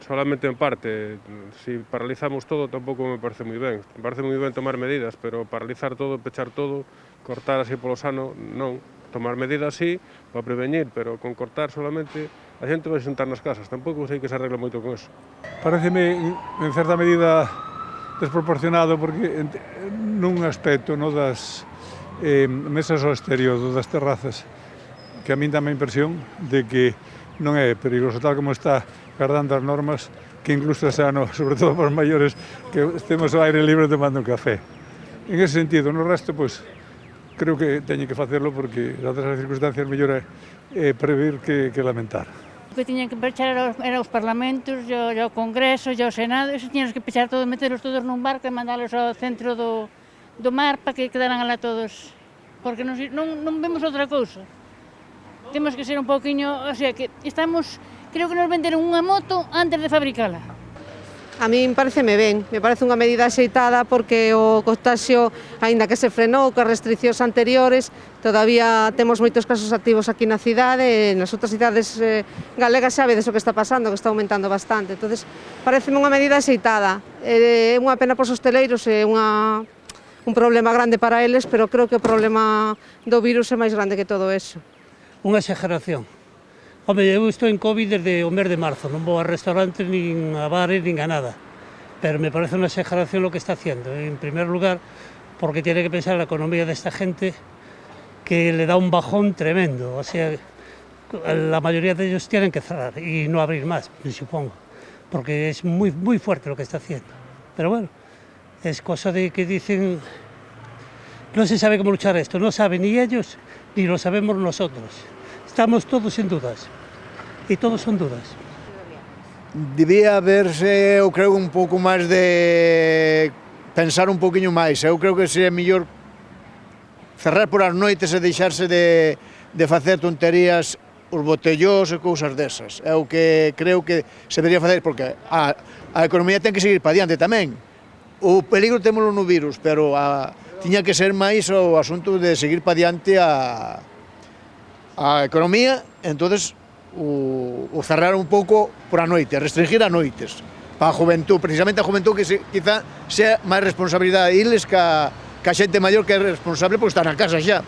solamente en parte. Si paralizamos todo tampouco me parece moi ben. Me parece moi ben tomar medidas, pero paralizar todo, pechar todo, cortar así polo sano, non. Tomar medidas sí, para prevenir, pero con cortar solamente a xente vai xuntar nas casas. Tampouco sei que se arregla moito con eso. Pareceme, en certa medida, desproporcionado porque nun aspecto das mesas ao exterior, das terrazas, que a min dá a impresión de que non é perigoso, tal como está guardando as normas, que incluso xa no, sobre todo para os maiores, que estemos ao aire libre tomando un café. En ese sentido, no resto, pois, creo que teñen que facerlo porque, dadas as circunstancias, mellor é prever que lamentar. O que tiñan que pechar era os parlamentos, o Congreso, o Senado, eso tiñan que pechar todo, meterlos todos nun barco e mandalos ao centro do mar para que quedaran alá todos, porque non vemos outra cousa. Temos que ser un pouquiño, o sea, que estamos, creo que nos venderon unha moto antes de fabricala. A min pareceme ben, me parece unha medida axeitada porque o contagio, aínda que se frenou coas restriccións anteriores, todavía temos moitos casos activos aquí na cidade e nas outras cidades galegas xa vedes o que está pasando, que está aumentando bastante. Entonces, pareceme unha medida axeitada. É unha pena para os hosteleiros, é un problema grande para eles, pero creo que o problema do virus é máis grande que todo eso. Unha exageración. Home, eu estou en Covid desde o mes de marzo, non vou a restaurantes, nin a bares, nin a nada. Pero me parece unha exageración lo que está haciendo. En primer lugar, porque tiene que pensar la economía de esta gente que le da un bajón tremendo. O sea, la mayoría de ellos tienen que cerrar y no abrir más, me supongo. Porque es muy, muy fuerte lo que está haciendo. Pero bueno, es cosa de que dicen... No se sabe cómo luchar esto, no saben ni ellos ni lo sabemos nosotros. Estamos todos en dudas, e todos son dudas. Debía haberse, eu creo, un pouco máis de pensar un pouquiño máis. Eu creo que sería mellor cerrar por as noites e deixarse de facer tonterías, os botellós e cousas desas. É o que creo que se debería facer, porque a economía ten que seguir para diante tamén. O peligro témolo no virus, pero tiña que ser máis o asunto de seguir para diante a economía, entonces o cerrar un pouco por a noite, restringir a noites para a juventud, precisamente a juventud que quizá sea máis responsabilidade deles que a xente maior que é responsable por estar na casa xa.